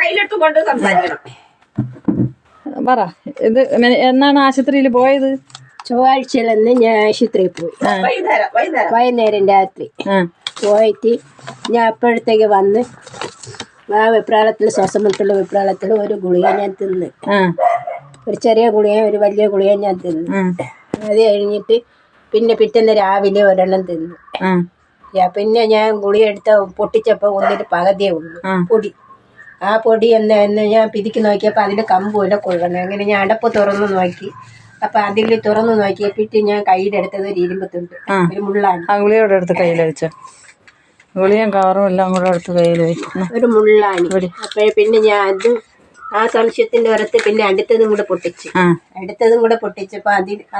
കയ്യിലെടുത്ത് കൊണ്ട് സംസാരിക്കണം. പറ, ഇത് എന്നാണ് ആശുപത്രിയിൽ പോയത്? ചൊവ്വാഴ്ചയിലെന്ന് ഞാൻ ആശുപത്രിയിൽ പോയി. വൈകുന്നേരം രാത്രി പോയിട്ട് ഞാൻ അപ്പോഴത്തേക്ക് വന്ന് ആ വെപ്രാളത്തിൽ, ശ്വാസമുട്ടുള്ള വെപ്രാളത്തിൽ ഒരു ഗുളിക ഞാൻ തിന്ന്. ഒരു ചെറിയ ഗുളിക, ഒരു വലിയ ഗുളിക ഞാൻ തിന്ന്. അത് കഴിഞ്ഞിട്ട് പിന്നെ പിറ്റേന്ന് രാവിലെ ഒരെണ്ണം തിന്നു. പിന്നെ ഞാൻ ഗുളിക എടുത്ത് പൊട്ടിച്ചപ്പോൾ ഒന്നിട്ട് പകുതിയേ ഉള്ളൂ പൊടി. ആ പൊടി എന്ന് ഞാൻ പിരിക്കി നോക്കിയപ്പോൾ അതിൽ കമ്പുമില്ല, കൊള്ളണം. അങ്ങനെ ഞാൻ അടപ്പ് തുറന്നു നോക്കി. അപ്പൊ അതിൽ തുറന്നു നോക്കിയപ്പിട്ട് ഞാൻ കയ്യിലെടുത്തത് ഒരു ഇരുമ്പത്തുണ്ട്, ഒരു മുള്ളാണ്. ആ ഗുളിയോടെ എടുത്ത് കയ്യിൽ വെച്ചു. ഗുളിയും കവറും എല്ലാം കൂടെ എടുത്ത് കയ്യിൽ വെച്ചു, ഒരു മുള്ളാണ്. അപ്പോഴേ പിന്നെ ഞാൻ അത് ആ സംശയത്തിന്റെ പുറത്ത് പിന്നെ അടുത്തതും കൂടെ പൊട്ടിച്ചപ്പോ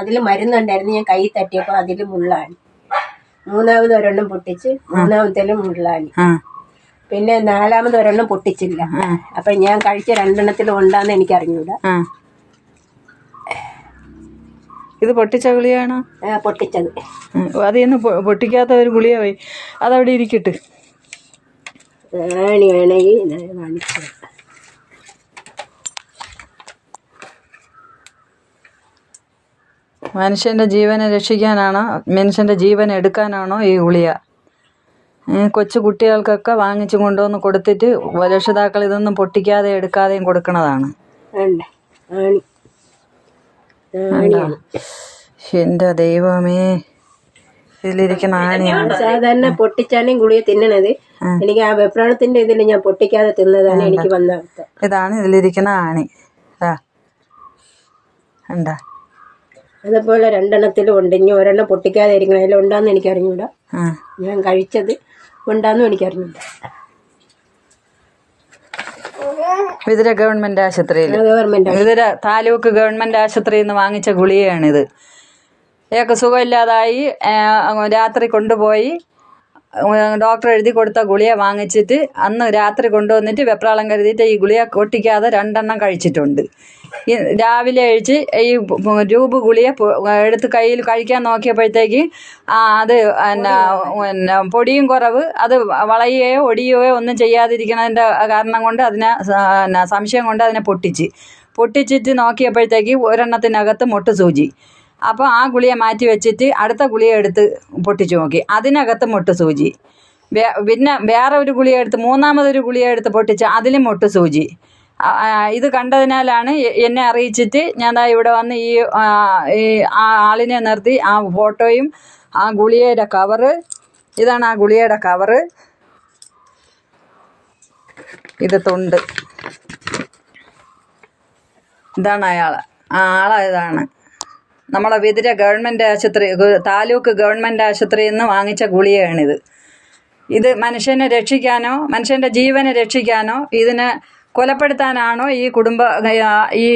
അതിൽ മരുന്നുണ്ടായിരുന്നു. ഞാൻ കൈ തട്ടിയപ്പോ അതിൽ മുള്ളാണ്. മൂന്നാമത് ഒരെണ്ണം പൊട്ടിച്ച്, മൂന്നാമത്തേലും മുള്ളാണ്. പിന്നെ നാലാമത് ഒരെണ്ണം പൊട്ടിച്ചില്ല. അപ്പൊ ഞാൻ കഴിച്ച രണ്ടെണ്ണത്തിലും ഉണ്ടാന്ന് എനിക്ക് അറിഞ്ഞൂടാ. ഇത് പൊട്ടിച്ച ഗുളിയാണോ? പൊട്ടിച്ചത്. അത് ഇന്ന് പൊട്ടിക്കാത്ത ഒരു ഗുളിയ പോയി, അതവിടെ ഇരിക്കട്ടെ. മനുഷ്യന്റെ ജീവനെ രക്ഷിക്കാനാണോ, മനുഷ്യന്റെ ജീവൻ എടുക്കാനാണോ ഈ ഗുളിയ? കൊച്ചു കുട്ടികൾക്കൊക്കെ വാങ്ങിച്ചു കൊണ്ടുവന്ന് കൊടുത്തിട്ട് രക്ഷിതാക്കൾ ഇതൊന്നും പൊട്ടിക്കാതെ എടുക്കാതെയും കൊടുക്കണതാണ്. എന്റെ ദൈവമേ, ഇതിലിരിക്കുന്ന ആണിയാണ്. സാധാരണ പൊട്ടിച്ചാണ് ഗുളിക തിന്നണത്. എനിക്ക് ആ വെപ്രാളത്തിന്റെ ഇതിൽ ഞാൻ പൊട്ടിക്കാതെ തിന്നതാണ് എനിക്ക് വന്ന അവസ്ഥ. ഇതാണ് ഇതിലിരിക്കുന്ന ആണി. എന്താ അതുപോലെ രണ്ടെണ്ണത്തിലും ഉണ്ട്. ഇനി ഒരെണ്ണം പൊട്ടിക്കാതെ ഇരിക്കണം. അതിൽ ഉണ്ടാന്ന് എനിക്ക് അറിഞ്ഞൂടാ. ഞാൻ കഴിച്ചത് ഉണ്ടാന്നും എനിക്ക് അറിഞ്ഞൂടാ. വിതുര ഗവൺമെന്റ് ആശുപത്രിയിൽ, വിതുര താലൂക്ക് ഗവൺമെന്റ് ആശുപത്രിയിൽ നിന്ന് വാങ്ങിച്ച ഗുളികയാണിത്. ഇയാൾക്ക് സുഖമില്ലാതായി രാത്രി കൊണ്ടുപോയി ഡോക്ടർ എഴുതി കൊടുത്ത ഗുളിക വാങ്ങിച്ചിട്ട് അന്ന് രാത്രി കൊണ്ടുവന്നിട്ട് വെപ്രാളം കരുതിയിട്ട് ഈ ഗുളിക പൊട്ടിക്കാതെ 2 എണ്ണം കഴിച്ചിട്ടുണ്ട്. രാവിലെ കഴിച്ച് ഈ രൂപ ഗുളിക എടുത്ത് കയ്യിൽ കഴിക്കാൻ നോക്കിയപ്പോഴത്തേക്ക് അത് പിന്നെ പൊടിയും കുറവ്, അത് വളയുകയോ ഒടിയുകയോ ഒന്നും ചെയ്യാതിരിക്കുന്നതിൻ്റെ കാരണം കൊണ്ട് അതിനെ സംശയം കൊണ്ട് അതിനെ പൊട്ടിച്ചിട്ട് നോക്കിയപ്പോഴത്തേക്ക് ഒരെണ്ണത്തിനകത്ത് മുട്ടുസൂചി. അപ്പോൾ ആ ഗുളിക മാറ്റി വെച്ചിട്ട് അടുത്ത ഗുളിക എടുത്ത് പൊട്ടിച്ചു നോക്കി, അതിനകത്ത് മുട്ടുസൂചി. പിന്നെ വേറെ ഒരു ഗുളിക എടുത്ത്, മൂന്നാമതൊരു ഗുളിക എടുത്ത് പൊട്ടിച്ച് അതിലും മുട്ടുസൂചി. ഇത് കണ്ടതിനാലാണ് എന്നെ അറിയിച്ചിട്ട് ഞാൻ ഇവിടെ വന്ന് ഈ ആളിനെ നിർത്തി ആ ഫോട്ടോയും ആ ഗുളികയുടെ കവറ്, ഇതാണ് ആ ഗുളികയുടെ കവറ്, ഇത് തൊണ്ട്, ഇതാണ് ഇതാണ് നമ്മളെ വിതുര ഗവൺമെൻറ് ആശുപത്രി, താലൂക്ക് ഗവൺമെൻറ് ആശുപത്രിയിൽ നിന്ന് വാങ്ങിച്ച ഗുളികയാണിത്. ഇത് മനുഷ്യനെ രക്ഷിക്കാനോ മനുഷ്യൻ്റെ ജീവനെ രക്ഷിക്കാനോ ഇതിനെ കൊലപ്പെടുത്താനാണോ ഈ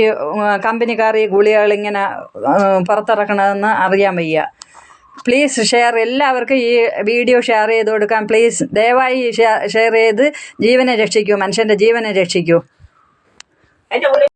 കമ്പനിക്കാർ ഈ ഗുളികകളിങ്ങനെ പുറത്തിറക്കണതെന്ന് അറിയാൻ വയ്യ. പ്ലീസ് ഷെയർ, എല്ലാവർക്കും ഈ വീഡിയോ ഷെയർ ചെയ്ത് കൊടുക്കാം പ്ലീസ്. ദയവായി ഷെയർ ചെയ്ത് ജീവനെ രക്ഷിക്കൂ, മനുഷ്യൻ്റെ ജീവനെ രക്ഷിക്കൂ.